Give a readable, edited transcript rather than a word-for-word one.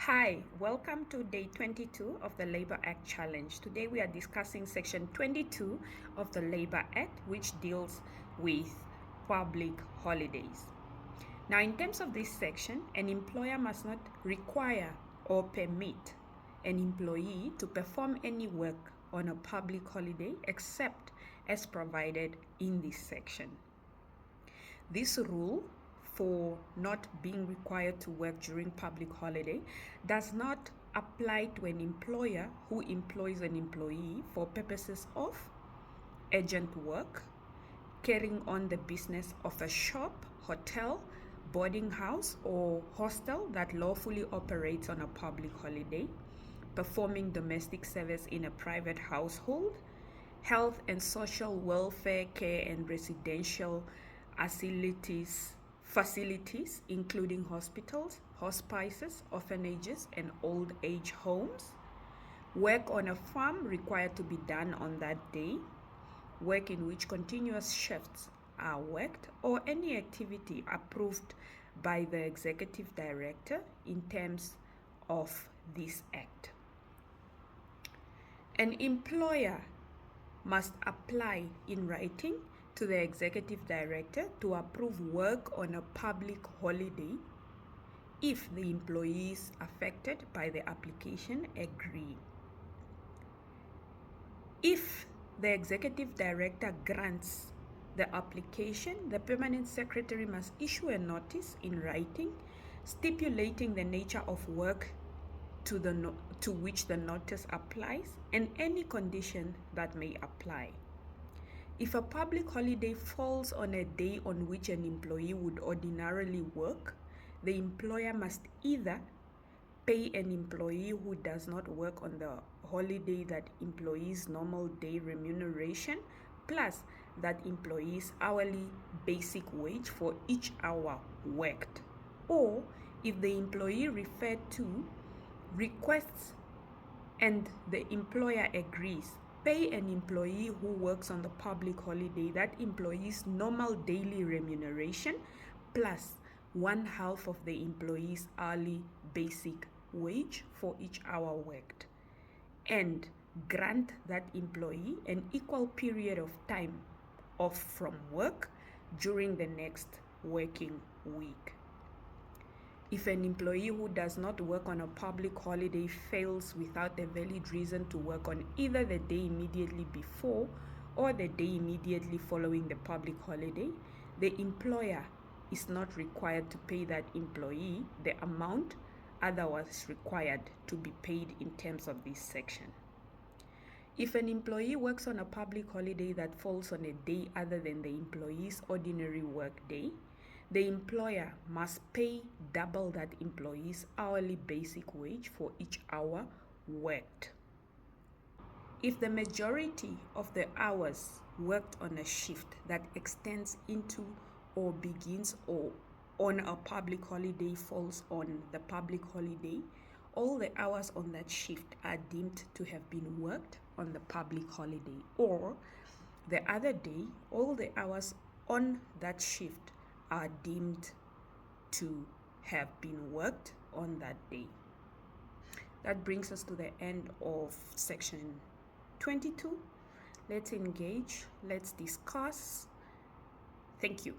Hi, welcome to day 22 of the Labor Act Challenge. Today we are discussing section 22 of the Labor Act, which deals with public holidays. Now, in terms of this section, an employer must not require or permit an employee to perform any work on a public holiday except as provided in this section. This rule for not being required to work during public holiday does not apply to an employer who employs an employee for purposes of urgent work, carrying on the business of a shop, hotel, boarding house, or hostel that lawfully operates on a public holiday, performing domestic service in a private household, health and social welfare care and residential facilities including hospitals, hospices, orphanages, and old age homes, work on a farm required to be done on that day, work in which continuous shifts are worked, or any activity approved by the executive director in terms of this act. An employer must apply in writing to the executive director to approve work on a public holiday if the employees affected by the application agree. If the executive director grants the application, the permanent secretary must issue a notice in writing stipulating the nature of work to which the notice applies and any condition that may apply. If a public holiday falls on a day on which an employee would ordinarily work, the employer must either pay an employee who does not work on the holiday that employee's normal day remuneration plus that employee's hourly basic wage for each hour worked, or if the employee referred to requests and the employer agrees, pay an employee who works on the public holiday that employee's normal daily remuneration plus 1/2 of the employee's hourly basic wage for each hour worked, and grant that employee an equal period of time off from work during the next working week. If an employee who does not work on a public holiday fails without a valid reason to work on either the day immediately before or the day immediately following the public holiday, the employer is not required to pay that employee the amount otherwise required to be paid in terms of this section. If an employee works on a public holiday that falls on a day other than the employee's ordinary work day, the employer must pay double that employee's hourly basic wage for each hour worked. If the majority of the hours worked on a shift that extends into or begins or on a public holiday falls on the public holiday, all the hours on that shift are deemed to have been worked on the public holiday, or the other day, all the hours on that shift are deemed to have been worked on that day. That brings us to the end of section 22. Let's engage, let's discuss. Thank you.